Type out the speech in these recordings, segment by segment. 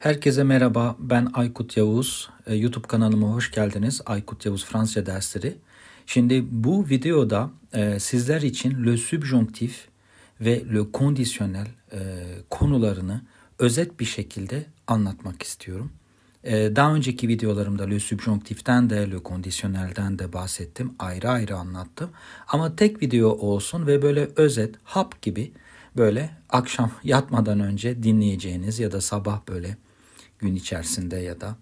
Herkese merhaba, ben Aykut Yavuz. YouTube kanalıma hoş geldiniz. Aykut Yavuz Fransızca dersleri. Şimdi bu videoda sizler için le subjonctif ve le conditionnel konularını özet bir şekilde anlatmak istiyorum. Daha önceki videolarımda le subjonctiften de le conditionnelden de bahsettim. Ayrı ayrı anlattım. Ama tek video olsun ve böyle özet, hap gibi böyle akşam yatmadan önce dinleyeceğiniz ya da sabah böyle gün içerisinde ya da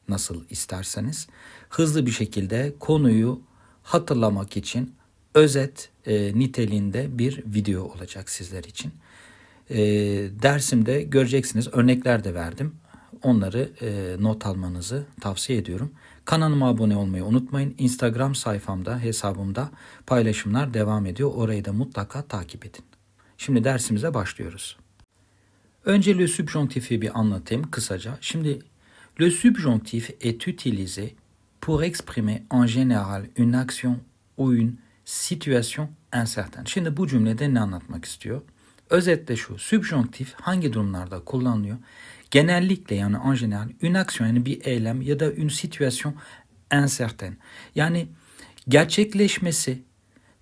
nasıl isterseniz hızlı bir şekilde konuyu hatırlamak için özet niteliğinde bir video olacak sizler için. Dersimde göreceksiniz, örnekler de verdim. Onları not almanızı tavsiye ediyorum. Kanalıma abone olmayı unutmayın. Instagram sayfamda, hesabımda paylaşımlar devam ediyor. Orayı da mutlaka takip edin. Şimdi dersimize başlıyoruz. Önce le subjonctif'i bir anlatayım kısaca. Şimdi le subjonctif est utilisé pour exprimer en général une action ou une situation incertaine. Şimdi bu cümlede ne anlatmak istiyor? Özetle şu, subjonctif hangi durumlarda kullanılıyor? Genellikle yani en général une action yani bir eylem ya da une situation incertaine. Yani gerçekleşmesi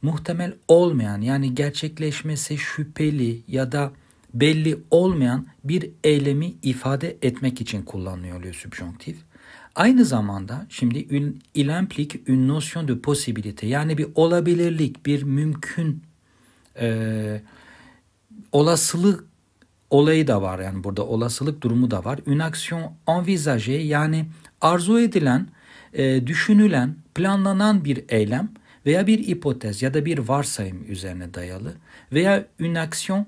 muhtemel olmayan yani gerçekleşmesi şüpheli ya da belli olmayan bir eylemi ifade etmek için kullanılıyor le subjonctif. Aynı zamanda şimdi il implique une notion de possibilité yani bir olabilirlik, bir mümkün olasılık olayı da var yani burada olasılık durumu da var. Une action envisagée yani arzu edilen, düşünülen, planlanan bir eylem veya bir hipotez ya da bir varsayım üzerine dayalı veya une action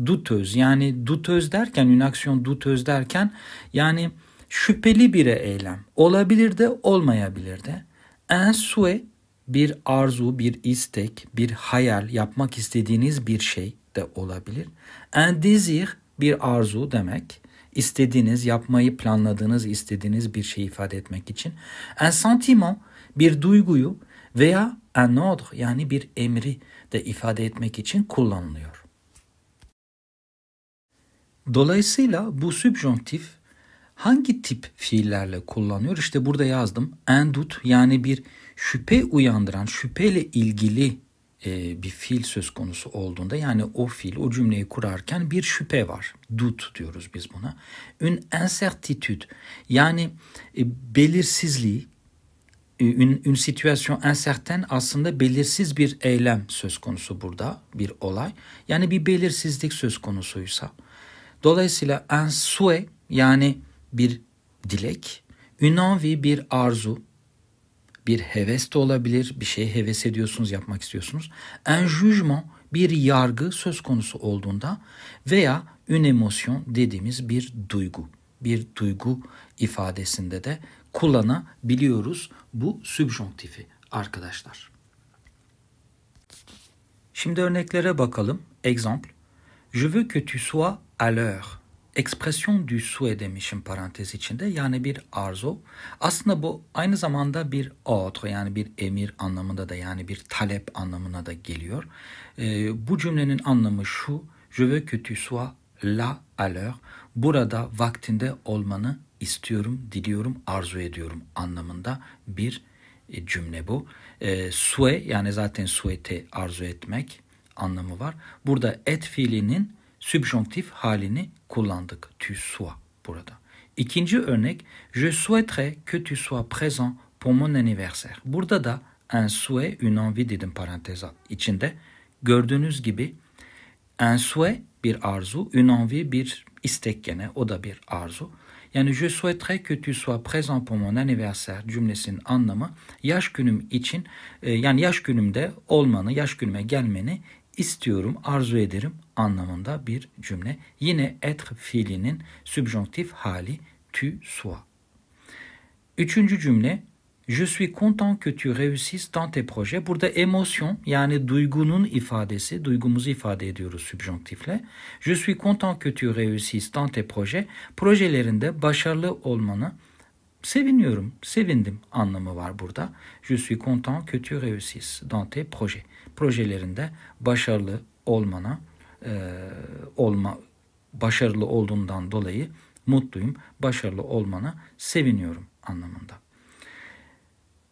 douteuse yani douteuse derken une action douteuse derken yani şüpheli bir eylem olabilir de olmayabilir de un souhait bir arzu, bir istek, bir hayal yapmak istediğiniz bir şey de olabilir. Un désir bir arzu demek. İstediğiniz, yapmayı planladığınız, istediğiniz bir şey ifade etmek için. Un sentiment bir duyguyu veya un ordre yani bir emri de ifade etmek için kullanılıyor. Dolayısıyla bu subjonctif hangi tip fiillerle kullanıyor? İşte burada yazdım. Un doute yani bir şüphe uyandıran, şüpheyle ilgili bir fiil söz konusu olduğunda yani o fiil, o cümleyi kurarken bir şüphe var. Doute diyoruz biz buna. Une incertitude yani belirsizliği, une situation incertaine aslında belirsiz bir eylem söz konusu burada, bir olay. Yani bir belirsizlik söz konusuysa. Dolayısıyla un souhait yani bir dilek, une envie bir arzu, bir heves de olabilir, bir şeye heves ediyorsunuz, yapmak istiyorsunuz. Un jugement bir yargı söz konusu olduğunda veya une émotion dediğimiz bir duygu ifadesinde de kullanabiliyoruz bu subjonctifi arkadaşlar. Şimdi örneklere bakalım. Exemple. Je veux que tu sois à l'heure. Expression du souhait demişim parantez içinde. Yani bir arzu. Aslında bu aynı zamanda bir ordre yani bir emir anlamında da yani bir talep anlamına da geliyor. Bu cümlenin anlamı şu. Je veux que tu sois là à l'heure. Burada vaktinde olmanı istiyorum, diliyorum, arzu ediyorum anlamında bir cümle bu. Souhait yani zaten souhaiter arzu etmek anlamı var. Burada et fiilinin subjonctif halini kullandık. Tu sois burada. İkinci örnek. Je souhaiterais que tu sois présent pour mon anniversaire. Burada da un souhait, une envie dedim parantez içinde. Gördüğünüz gibi un souhait bir arzu, une envie bir istek gene o da bir arzu. Yani je souhaiterais que tu sois présent pour mon anniversaire cümlesinin anlamı yaş günüm için yani yaş günümde olmanı, yaş günüme gelmeni istiyorum, arzu ederim anlamında bir cümle. Yine être fiilinin subjonctif hali tu sois. Üçüncü cümle. Je suis content que tu réussisses dans tes projets. Burada émotion yani duygunun ifadesi, duygumuzu ifade ediyoruz subjonctifle. Je suis content que tu réussisses dans tes projets. Projelerinde başarılı olmanı seviniyorum, sevindim anlamı var burada. Je suis content que tu réussisses dans tes projets. Projelerinde başarılı olmana, başarılı olduğundan dolayı mutluyum. Başarılı olmana seviniyorum anlamında.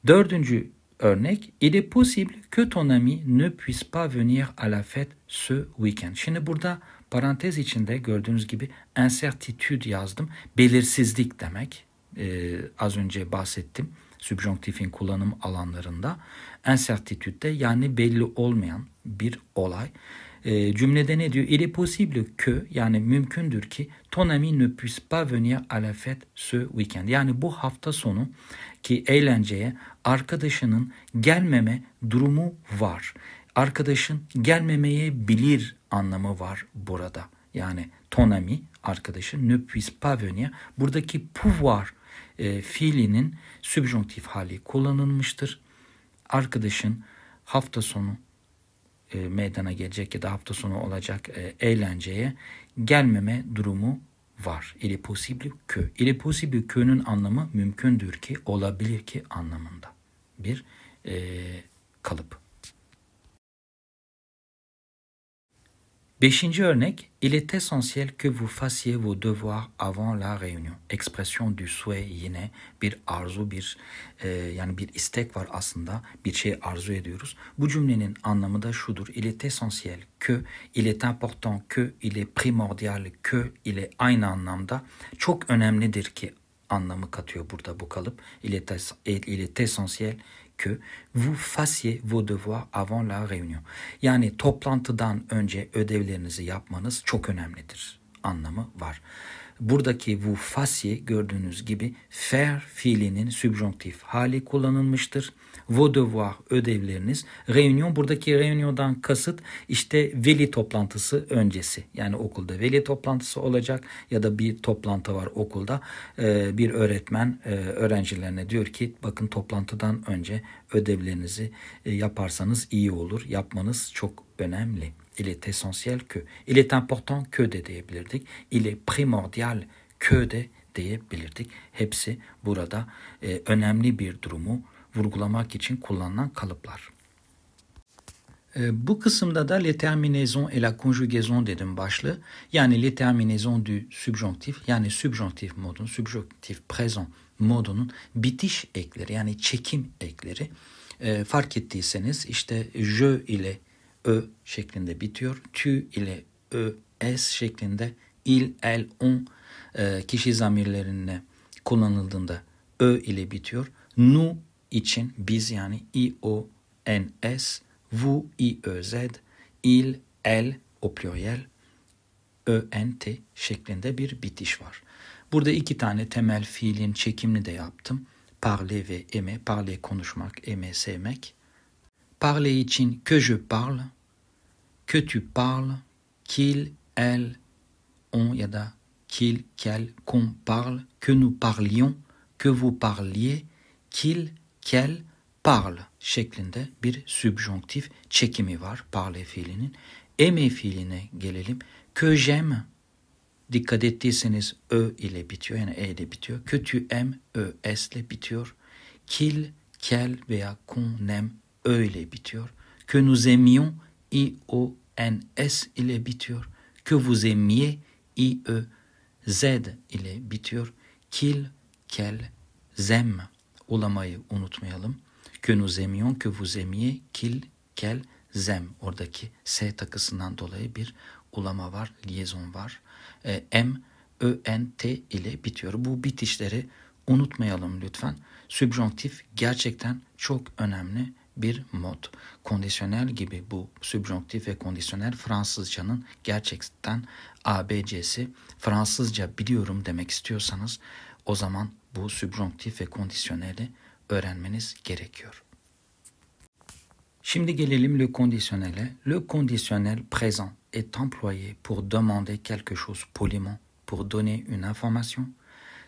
Dördüncü örnek. Il est possible que ton ami ne puisse pas venir à la fête ce week-end. Şimdi burada parantez içinde gördüğünüz gibi incertitude yazdım. Belirsizlik demek. Az önce bahsettim. Subjonktifin kullanım alanlarında. Incertitude de yani belli olmayan bir olay. Cümlede ne diyor? Il est possible que yani mümkündür ki ton ami ne puisse pas venir à la fête ce week-end. Yani bu hafta sonu ki eğlenceye arkadaşının gelmeme durumu var. Arkadaşın gelmemeyebilir anlamı var burada. Yani ton ami arkadaşın ne puisse pas venir. Buradaki pouvoir fiilinin subjonktif hali kullanılmıştır. Arkadaşın hafta sonu meydana gelecek ya da hafta sonu olacak eğlenceye gelmeme durumu var. Il est possible que. Il est possible qu'nün anlamı mümkündür ki, olabilir ki anlamında bir kalıp. Beşinci örnek. Il est essentiel que vous fassiez vos devoirs avant la réunion. Expression du souhait yine bir arzu, yani bir istek var aslında. Bir şey arzu ediyoruz. Bu cümlenin anlamı da şudur. Il est essentiel que, il est important que, il est primordial que ile aynı anlamda çok önemlidir ki anlamı katıyor burada bu kalıp. Il est essentiel que vous fassiez vos devoirs avant la réunion. Yani toplantıdan önce ödevlerinizi yapmanız çok önemlidir anlamı var. Buradaki vous fassiez gördüğünüz gibi faire fiilinin subjonktif hali kullanılmıştır. Vos devoirs ödevleriniz. Réunion buradaki réunion'dan kasıt işte veli toplantısı öncesi. Yani okulda veli toplantısı olacak ya da bir toplantı var okulda. Bir öğretmen öğrencilerine diyor ki bakın toplantıdan önce ödevlerinizi yaparsanız iyi olur. Yapmanız çok önemli. Il est essentiel que. Il est important que de diyebilirdik. Il est primordial que de diyebilirdik. Hepsi burada önemli bir durumu vurgulamak için kullanılan kalıplar. Bu kısımda da les terminaisons et la conjugaison dedim başlığı. Yani les terminaisons du subjonctif yani subjonctif modun, subjonctif présent modunun bitiş ekleri yani çekim ekleri. Fark ettiyseniz işte je ile ö şeklinde bitiyor. Tu ile ö, s şeklinde, il, el, on kişi zamirlerine kullanıldığında ö ile bitiyor. Nous için biz yani i, o, n, s, vous, i, ö, z, il, el o pluriel, ö, n, t şeklinde bir bitiş var. Burada iki tane temel fiilin çekimini de yaptım. Parler ve aimer. Parler konuşmak, aimer sevmek. Parler için que je parle, que tu parles, qu'il, elle, on ya da qu'il, qu'elle, qu'on parle, que nous parlions, que vous parliez, qu'il, qu'elle parle şeklinde bir subjonktif çekimi var parler fiilinin. Aimer fiiline gelelim. Que j'aime, dikkat ettiyseniz ö ile bitiyor yani e ile bitiyor. Que tu aimes, ö, s ile bitiyor. Qu'il, qu'elle veya qu'on aime ö ile bitiyor. Que nous aimions, i, o, n, s ile bitiyor. Que vous aimiez, i, ö, z ile bitiyor. Qu'il, qu'elle, aime ulamayı unutmayalım. Que nous aimions, que vous aimiez, qu'il, qu'elle, aime. Oradaki s takısından dolayı bir ulama var, liaison var. M, Ö, N, T ile bitiyor. Bu bitişleri unutmayalım lütfen. Subjonktif gerçekten çok önemli bir mod. Kondisyonel gibi bu subjonktif ve kondisyonel Fransızcanın gerçekten ABC'si. Fransızca biliyorum demek istiyorsanız o zaman bu subjonktif ve kondisyoneli öğrenmeniz gerekiyor. Şimdi gelelim le conditionnel. Le conditionnel présent est employé pour demander quelque chose poliment, pour donner une information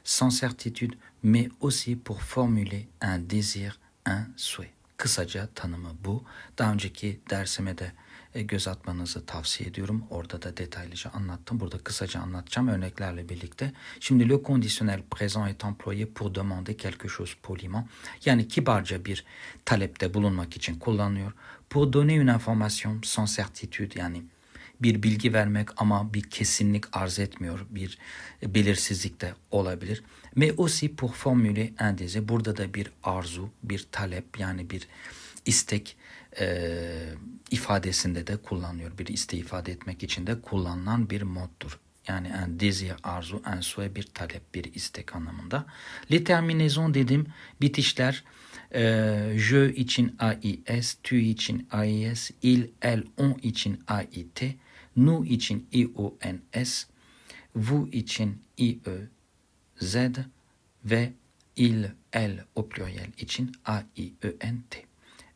sans certitude, mais aussi pour formuler un désir, un souhait. Kısaca tanımı bu. Daha önceki dersime de göz atmanızı tavsiye ediyorum. Orada da detaylıca anlattım. Burada kısaca anlatacağım örneklerle birlikte. Şimdi le conditionnel présent est employé pour demander quelque chose poliment. Yani kibarca bir talepte bulunmak için kullanılıyor. Pour donner une information sans certitude yani bir bilgi vermek ama bir kesinlik arz etmiyor. Bir belirsizlik de olabilir. Mais aussi pour formuler un désir. Burada da bir arzu, bir talep yani bir istek ifadesinde de kullanılıyor. Bir isteği ifade etmek için de kullanılan bir moddur. Yani un désir, arzu, un souhait, bir talep, bir istek anlamında. Les terminaisons dedim, bitişler. Je için AIS, tu için AIS, il, elle, on için AIT, nous için IONS, vous için IEZ ve il, elle o pluriel için AIENT.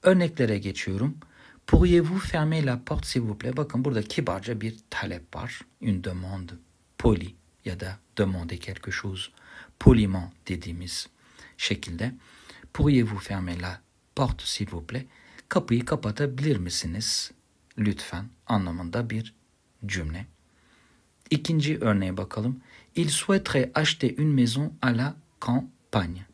Örneklere geçiyorum. Pourriez-vous fermer la porte s'il vous plaît? Bakın burada kibarca bir talep var. Une demande poli ya da demander quelque chose poliment dediğimiz şekilde. Pourriez-vous fermer la porte s'il vous plaît? Kapıyı kapatabilir misiniz? Lütfen anlamında bir cümle. İkinci örneğe bakalım. Il souhaiterait acheter une maison à la campagne.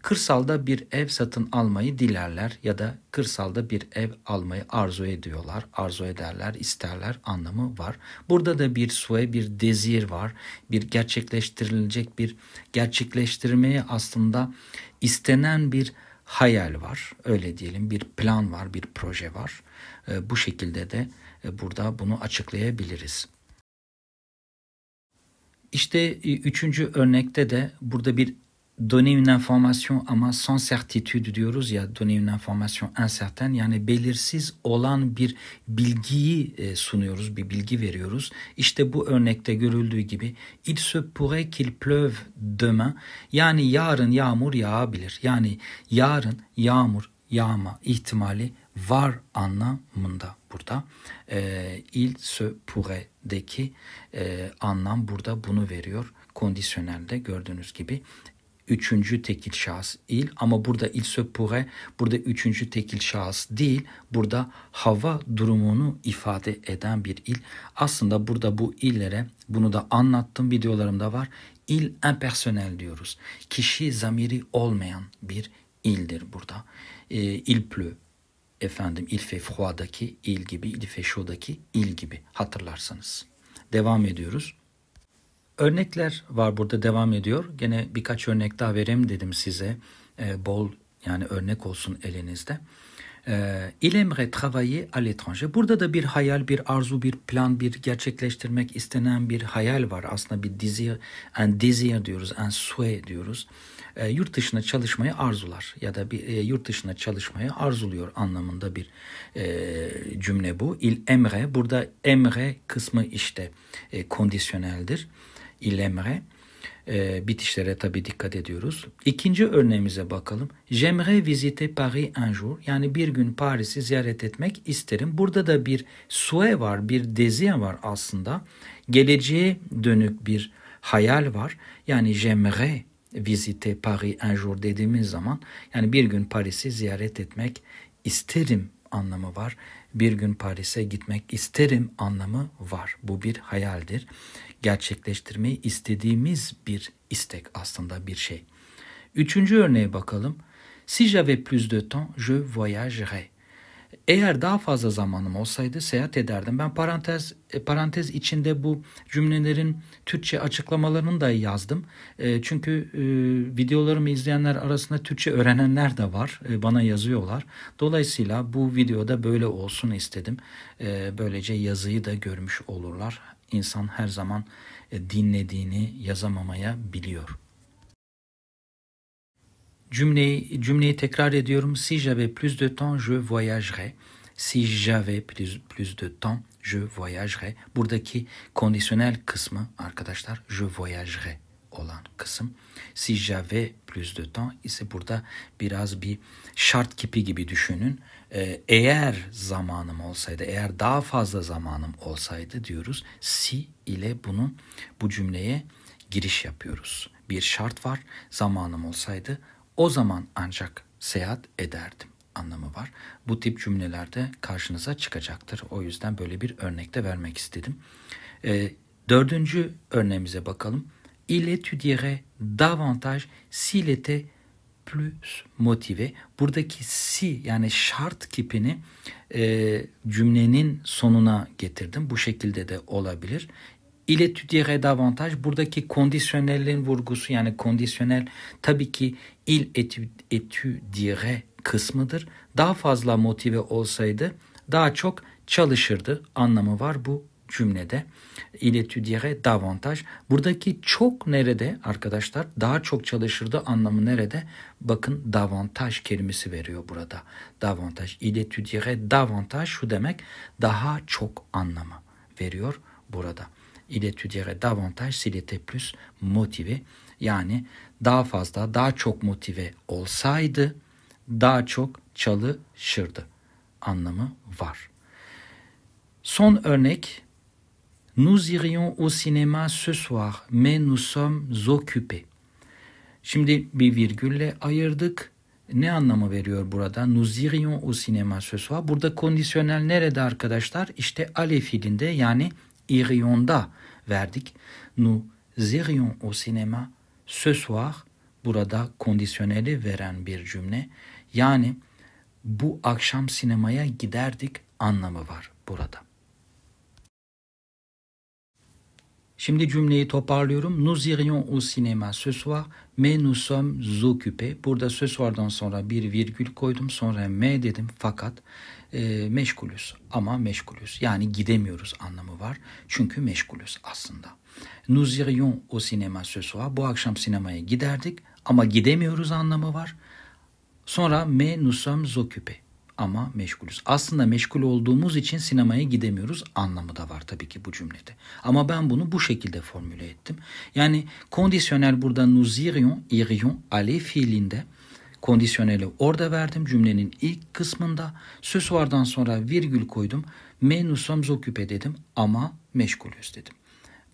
Kırsalda bir ev satın almayı dilerler ya da kırsalda bir ev almayı arzu ediyorlar, arzu ederler, isterler anlamı var. Burada da bir souhait, bir désir var, bir gerçekleştirilecek bir gerçekleştirmeye aslında istenen bir hayal var, öyle diyelim bir plan var, bir proje var. Bu şekilde de burada bunu açıklayabiliriz. İşte üçüncü örnekte de burada bir donner une information ama sans certitude diyoruz ya, donner une information incertaine yani belirsiz olan bir bilgiyi sunuyoruz, bir bilgi veriyoruz. İşte bu örnekte görüldüğü gibi il se pourrait qu'il pleuve demain yani yarın yağmur yağabilir. Yani yarın yağmur yağma ihtimali var anlamında burada. Il se pourrait'deki anlam burada bunu veriyor. Kondisyonelde gördüğünüz gibi. Üçüncü tekil şahıs il ama burada il se pourrait burada üçüncü tekil şahıs değil, burada hava durumunu ifade eden bir il. Aslında burada bu illere bunu da anlattım, videolarımda var. Il impersonel diyoruz. Kişi zamiri olmayan bir ildir burada. Il pleut. Efendim il fait froid'daki il gibi, il fait chaud'daki il gibi hatırlarsanız. Devam ediyoruz. Örnekler var burada devam ediyor. Gene birkaç örnek daha vereyim dedim size. Bol yani örnek olsun elinizde. Il aimerait travailler à l'étranger. Burada da bir hayal, bir arzu, bir plan, bir gerçekleştirmek istenen bir hayal var. Aslında bir désir, un désir diyoruz, un souhait diyoruz. Yurt dışına çalışmayı arzular ya da bir yurt dışına çalışmayı arzuluyor anlamında bir cümle bu. Il aimerait, burada aimerait kısmı işte kondisyoneldir. Il aimerait. Bitişlere tabii dikkat ediyoruz. İkinci örneğimize bakalım. J'aimerais visiter Paris un jour. Yani bir gün Paris'i ziyaret etmek isterim. Burada da bir souhait var, bir désir var aslında. Geleceğe dönük bir hayal var. Yani j'aimerais visiter Paris un jour dediğimiz zaman yani bir gün Paris'i ziyaret etmek isterim anlamı var. Bir gün Paris'e gitmek isterim anlamı var. Bu bir hayaldir. Gerçekleştirmeyi istediğimiz bir istek aslında bir şey. Üçüncü örneğe bakalım. Si j'avais plus de temps, je voyagerais. Eğer daha fazla zamanım olsaydı seyahat ederdim. Ben parantez içinde bu cümlelerin Türkçe açıklamalarını da yazdım. Çünkü videolarımı izleyenler arasında Türkçe öğrenenler de var. Bana yazıyorlar. Dolayısıyla bu videoda böyle olsun istedim. Böylece yazıyı da görmüş olurlar. İnsan her zaman dinlediğini yazamamaya biliyor. Cümleyi tekrar ediyorum. Si j'avais plus de temps, je voyagerais. Si j'avais plus de temps, je voyagerais. Buradaki kondisyonel kısmı arkadaşlar, je voyagerais olan kısım. Si j'avais plus de temps ise burada biraz bir şart kipi gibi düşünün. Eğer zamanım olsaydı, eğer daha fazla zamanım olsaydı diyoruz. Si ile bu cümleye giriş yapıyoruz. Bir şart var, zamanım olsaydı o zaman ancak seyahat ederdim anlamı var. Bu tip cümlelerde karşınıza çıkacaktır. O yüzden böyle bir örnekte vermek istedim. Dördüncü örneğimize bakalım. Il étudierait davantage s'il était plus motivé. Buradaki si yani şart kipini cümlenin sonuna getirdim. Bu şekilde de olabilir. Il étudierait davantage. Buradaki kondisyonelin vurgusu yani kondisyonel tabii ki il étudierait kısmıdır. Daha fazla motive olsaydı daha çok çalışırdı anlamı var bu cümlede. Il étudierait davantage. Buradaki çok nerede arkadaşlar? Daha çok çalışırdı anlamı nerede? Bakın davantage kelimesi veriyor burada. Davantage. Il étudierait davantage şu demek daha çok anlamı veriyor burada. Il étudierait davantage s'il était plus motivé. Yani daha fazla, daha çok motive olsaydı daha çok çalışırdı anlamı var. Son örnek. Nous irions au cinéma ce soir, mais nous sommes occupés. Şimdi bir virgülle ayırdık. Ne anlamı veriyor burada? Nous irions au cinéma ce soir. Burada kondisyonel nerede arkadaşlar? İşte aller fiilinde yani irion'da verdik. Nous irions au cinéma ce soir. Burada kondisyoneli veren bir cümle. Yani bu akşam sinemaya giderdik anlamı var burada. Şimdi cümleyi toparlıyorum. Nous irions au cinéma ce soir, mais nous sommes occupés. Burada ce soir'dan sonra bir virgül koydum. Sonra mais dedim fakat meşgulüz ama meşgulüz. Yani gidemiyoruz anlamı var. Çünkü meşgulüz aslında. Nous irions au cinéma ce soir. Bu akşam sinemaya giderdik ama gidemiyoruz anlamı var. Sonra mais nous sommes occupés. Ama meşgulüz. Aslında meşgul olduğumuz için sinemaya gidemiyoruz anlamı da var tabii ki bu cümlede. Ama ben bunu bu şekilde formüle ettim. Yani kondisyonel burada nous irions, aller fiilinde kondisyoneli orada verdim cümlenin ilk kısmında. Ce soir'dan sonra virgül koydum. Mais nous sommes occupés dedim ama meşgulüz dedim.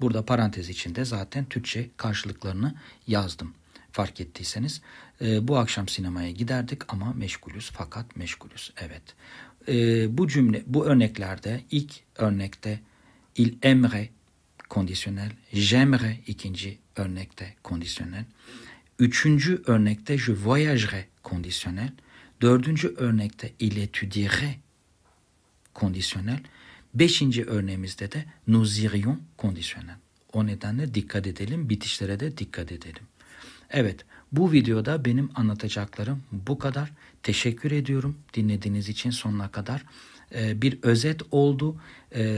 Burada parantez içinde zaten Türkçe karşılıklarını yazdım. Fark ettiyseniz bu akşam sinemaya giderdik ama meşgulüz fakat meşgulüz. Evet. Bu cümle, bu örneklerde ilk örnekte il aimerait kondisyonel, j'aimerais ikinci örnekte kondisyonel, üçüncü örnekte je voyagerais kondisyonel, dördüncü örnekte il étudierait kondisyonel, beşinci örneğimizde de nous irions kondisyonel. O nedenle dikkat edelim, bitişlere de dikkat edelim. Evet, bu videoda benim anlatacaklarım bu kadar. Teşekkür ediyorum dinlediğiniz için sonuna kadar. Bir özet oldu.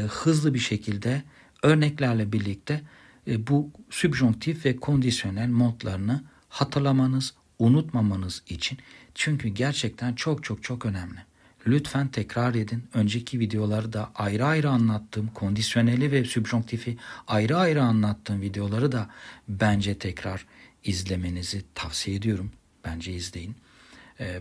Hızlı bir şekilde örneklerle birlikte bu subjonktif ve kondisyonel modlarını hatırlamanız, unutmamanız için. Çünkü gerçekten çok çok çok önemli. Lütfen tekrar edin. Önceki videoları da ayrı ayrı anlattığım, kondisyoneli ve subjonktifi ayrı ayrı anlattığım videoları da bence tekrar izlemenizi tavsiye ediyorum. Bence izleyin.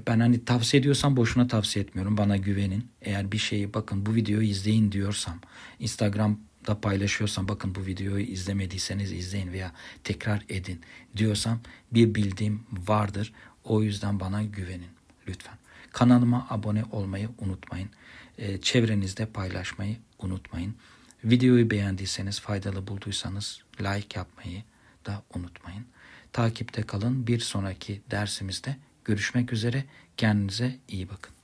Ben hani tavsiye ediyorsam boşuna tavsiye etmiyorum. Bana güvenin. Eğer bir şeyi bakın bu videoyu izleyin diyorsam, Instagram'da paylaşıyorsam bakın bu videoyu izlemediyseniz izleyin veya tekrar edin diyorsam bir bildiğim vardır. O yüzden bana güvenin lütfen. Kanalıma abone olmayı unutmayın. Çevrenizde paylaşmayı unutmayın. Videoyu beğendiyseniz, faydalı bulduysanız like yapmayı da unutmayın. Takipte kalın. Bir sonraki dersimizde görüşmek üzere. Kendinize iyi bakın.